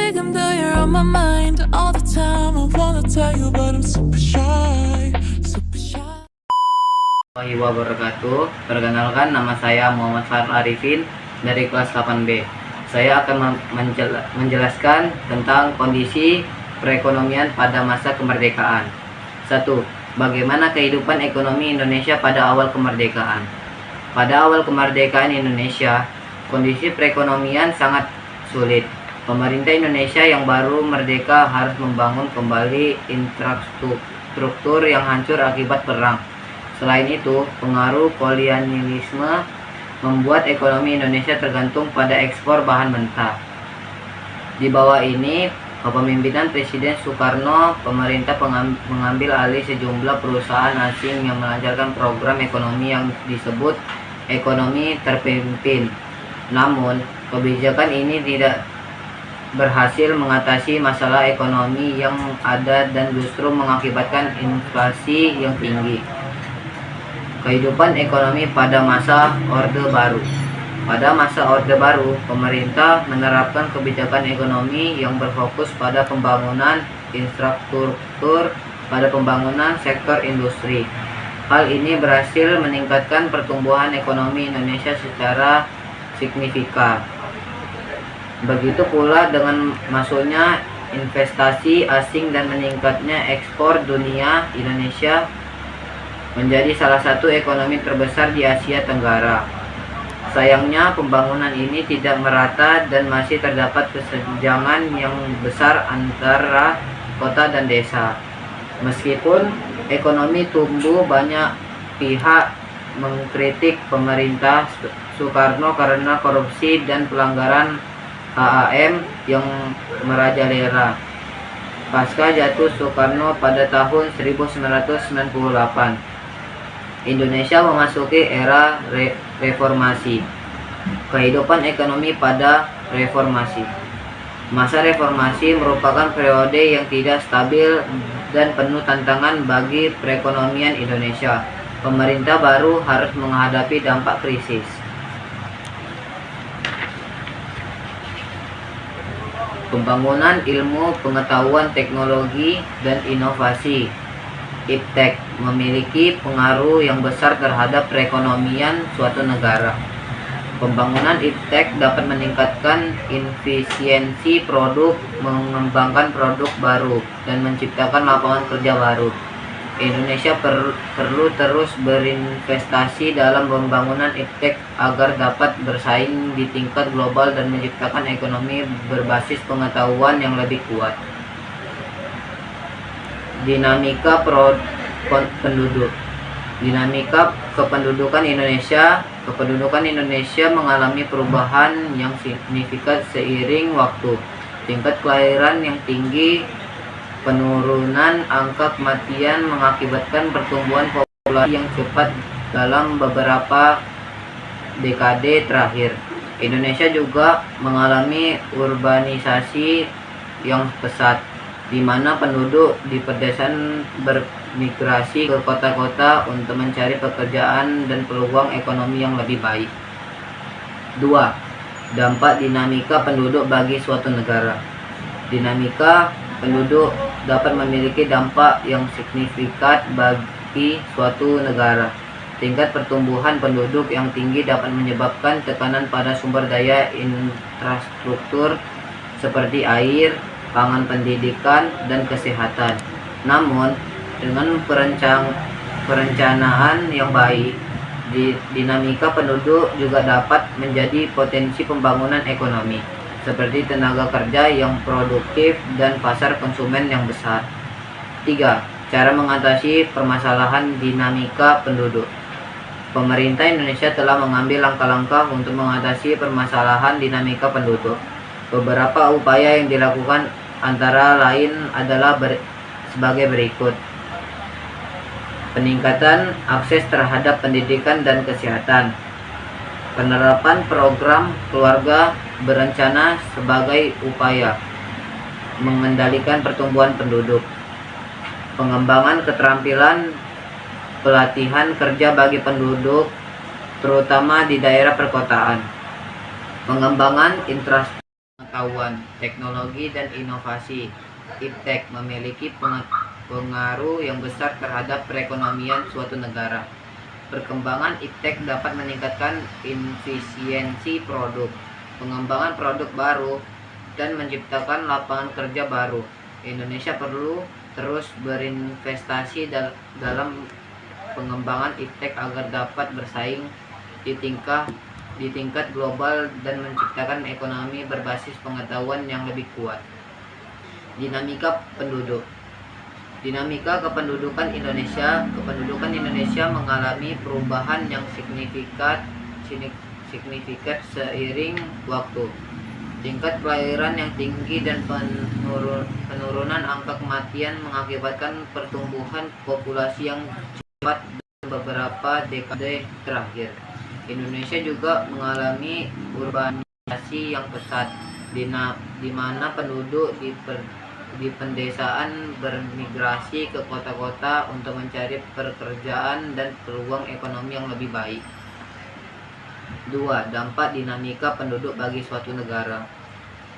even though you're on my mind all the time. I wanna tell you, but I'm super shy, super shy. Warahmatullahi wabarakatuh. Perkenalkan, nama saya Muhammad Farul Arifin dari kelas 8B. Saya akan menjelaskan tentang kondisi perekonomian pada masa kemerdekaan. 1. Bagaimana kehidupan ekonomi Indonesia pada awal kemerdekaan? Pada awal kemerdekaan Indonesia, kondisi perekonomian sangat sulit. Pemerintah Indonesia yang baru merdeka harus membangun kembali infrastruktur yang hancur akibat perang. Selain itu, pengaruh kolonialisme membuat ekonomi Indonesia tergantung pada ekspor bahan mentah. Di bawah ini, kepemimpinan Presiden Soekarno, pemerintah mengambil alih sejumlah perusahaan asing yang melancarkan program ekonomi yang disebut ekonomi terpimpin. Namun, kebijakan ini tidak berhasil mengatasi masalah ekonomi yang ada dan justru mengakibatkan inflasi yang tinggi. Kehidupan ekonomi pada masa Orde Baru. Pada masa Orde Baru, pemerintah menerapkan kebijakan ekonomi yang berfokus pada pembangunan infrastruktur, pada pembangunan sektor industri. Hal ini berhasil meningkatkan pertumbuhan ekonomi Indonesia secara signifikan. Begitu pula dengan masuknya investasi asing dan meningkatnya ekspor dunia, Indonesia menjadi salah satu ekonomi terbesar di Asia Tenggara. Sayangnya, pembangunan ini tidak merata dan masih terdapat kesenjangan yang besar antara kota dan desa. Meskipun ekonomi tumbuh, banyak pihak mengkritik pemerintah Soekarno karena korupsi dan pelanggaran HAM yang merajalela. Pasca jatuh Soekarno pada tahun 1998, Indonesia memasuki era reformasi. Kehidupan ekonomi pada reformasi. Masa reformasi merupakan periode yang tidak stabil dan penuh tantangan bagi perekonomian Indonesia. Pemerintah baru harus menghadapi dampak krisis. Pembangunan ilmu pengetahuan teknologi dan inovasi IPTEK memiliki pengaruh yang besar terhadap perekonomian suatu negara. Pembangunan IPTEK dapat meningkatkan efisiensi produk, mengembangkan produk baru, dan menciptakan lapangan kerja baru. Indonesia perlu terus berinvestasi dalam pembangunan IPTEK agar dapat bersaing di tingkat global dan menciptakan ekonomi berbasis pengetahuan yang lebih kuat. Dinamika penduduk. Dinamika kependudukan Indonesia. Kependudukan Indonesia mengalami perubahan yang signifikan seiring waktu. Tingkat kelahiran yang tinggi, penurunan angka kematian mengakibatkan pertumbuhan populasi yang cepat dalam beberapa dekade terakhir. Indonesia juga mengalami urbanisasi yang pesat, di mana penduduk di pedesaan bermigrasi ke kota-kota untuk mencari pekerjaan dan peluang ekonomi yang lebih baik. 2. Dampak dinamika penduduk bagi suatu negara. Dinamika penduduk dapat memiliki dampak yang signifikan bagi suatu negara. Tingkat pertumbuhan penduduk yang tinggi dapat menyebabkan tekanan pada sumber daya infrastruktur seperti air, pangan, pendidikan, dan kesehatan. Namun, dengan perencanaan yang baik, dinamika penduduk juga dapat menjadi potensi pembangunan ekonomi, seperti tenaga kerja yang produktif dan pasar konsumen yang besar. 3. Cara mengatasi permasalahan dinamika penduduk. Pemerintah Indonesia telah mengambil langkah-langkah untuk mengatasi permasalahan dinamika penduduk. Beberapa upaya yang dilakukan antara lain adalah sebagai berikut. Peningkatan akses terhadap pendidikan dan kesehatan. Penerapan program keluarga berencana sebagai upaya mengendalikan pertumbuhan penduduk. Pengembangan keterampilan pelatihan kerja bagi penduduk, terutama di daerah perkotaan. Pengembangan infrastruktur pengetahuan, teknologi, dan inovasi. Iptek memiliki pengaruh yang besar terhadap perekonomian suatu negara. Perkembangan iptek dapat meningkatkan efisiensi produk, pengembangan produk baru, dan menciptakan lapangan kerja baru. Indonesia perlu terus berinvestasi dalam pengembangan iptek agar dapat bersaing di tingkat global dan menciptakan ekonomi berbasis pengetahuan yang lebih kuat. Dinamika penduduk. Dinamika kependudukan Indonesia mengalami perubahan yang signifikan seiring waktu. Tingkat kelahiran yang tinggi dan penurunan angka kematian mengakibatkan pertumbuhan populasi yang cepat dalam beberapa dekade terakhir. Indonesia juga mengalami urbanisasi yang pesat, di mana penduduk di pedesaan bermigrasi ke kota-kota untuk mencari pekerjaan dan peluang ekonomi yang lebih baik. 2. Dampak dinamika penduduk bagi suatu negara.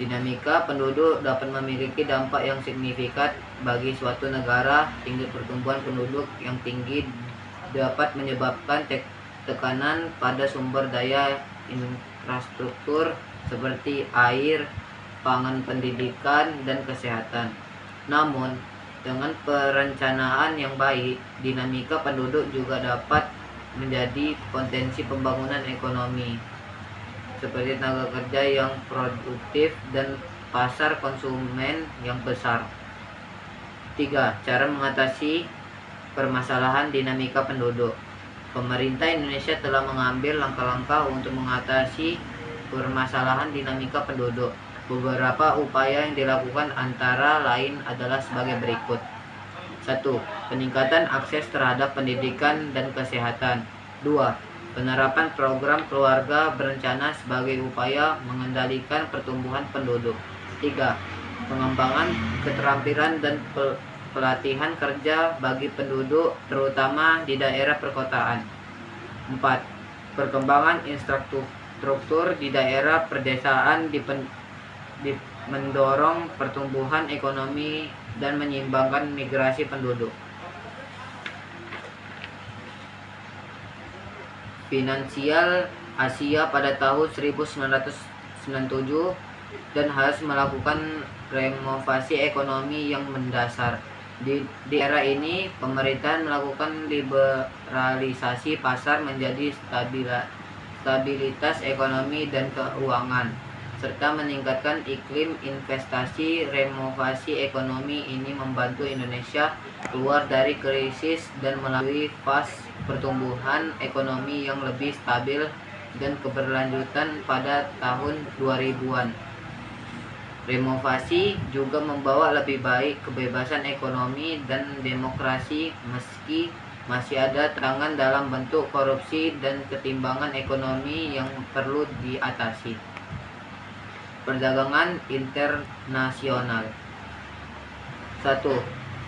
Dinamika penduduk dapat memiliki dampak yang signifikan bagi suatu negara. Tinggi pertumbuhan penduduk yang tinggi dapat menyebabkan tekanan pada sumber daya infrastruktur seperti air, pangan, pendidikan, dan kesehatan. Namun, dengan perencanaan yang baik, dinamika penduduk juga dapat menjadi potensi pembangunan ekonomi, seperti tenaga kerja yang produktif dan pasar konsumen yang besar. 3. Cara mengatasi permasalahan dinamika penduduk. Pemerintah Indonesia telah mengambil langkah-langkah untuk mengatasi permasalahan dinamika penduduk. Beberapa upaya yang dilakukan antara lain adalah sebagai berikut. 1. Peningkatan akses terhadap pendidikan dan kesehatan. 2. Penerapan program keluarga berencana sebagai upaya mengendalikan pertumbuhan penduduk. 3. Pengembangan keterampilan dan pelatihan kerja bagi penduduk, terutama di daerah perkotaan. 4. Perkembangan infrastruktur di daerah pedesaan mendorong pertumbuhan ekonomi dan menyeimbangkan migrasi penduduk. Finansial Asia pada tahun 1997 dan harus melakukan renovasi ekonomi yang mendasar. Di era ini, pemerintahan melakukan liberalisasi pasar menjadi stabilitas ekonomi dan keuangan, serta meningkatkan iklim investasi. Renovasi ekonomi ini membantu Indonesia keluar dari krisis dan melalui fase pertumbuhan ekonomi yang lebih stabil dan keberlanjutan pada tahun 2000-an. Renovasi juga membawa lebih baik kebebasan ekonomi dan demokrasi, meski masih ada tantangan dalam bentuk korupsi dan ketimbangan ekonomi yang perlu diatasi. Perdagangan internasional. 1.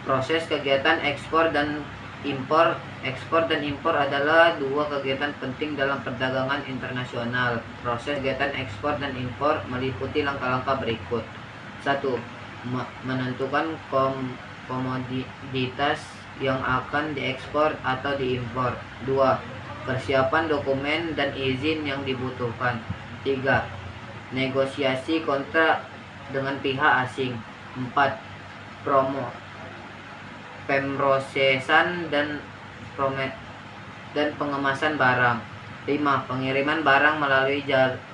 Proses kegiatan ekspor dan impor. Ekspor dan impor adalah dua kegiatan penting dalam perdagangan internasional. Proses kegiatan ekspor dan impor meliputi langkah-langkah berikut. 1. Menentukan komoditas yang akan diekspor atau diimpor. 2. Persiapan dokumen dan izin yang dibutuhkan. 3. Negosiasi kontrak dengan pihak asing. 4. Pemrosesan dan pengemasan barang. 5. Pengiriman barang melalui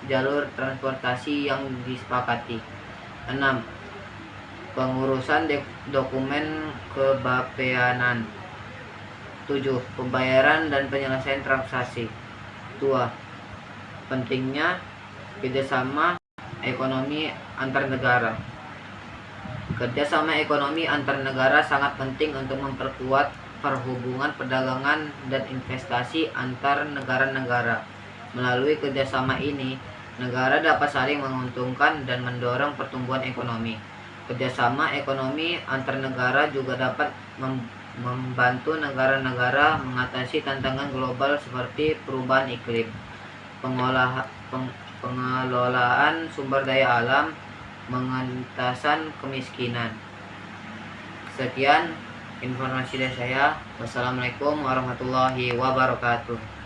jalur transportasi yang disepakati. 6. Pengurusan dokumen kebapeanan. 7. Pembayaran dan penyelesaian transaksi. 2. Pentingnya kerjasama ekonomi antar negara. Kerjasama ekonomi antar negara sangat penting untuk memperkuat perhubungan perdagangan dan investasi antar negara-negara. Melalui kerjasama ini, negara dapat saling menguntungkan dan mendorong pertumbuhan ekonomi. Kerjasama ekonomi antar negara juga dapat membantu negara-negara mengatasi tantangan global seperti perubahan iklim, pengelolaan sumber daya alam, pengentasan kemiskinan. Sekian informasi dari saya. Wassalamualaikum warahmatullahi wabarakatuh.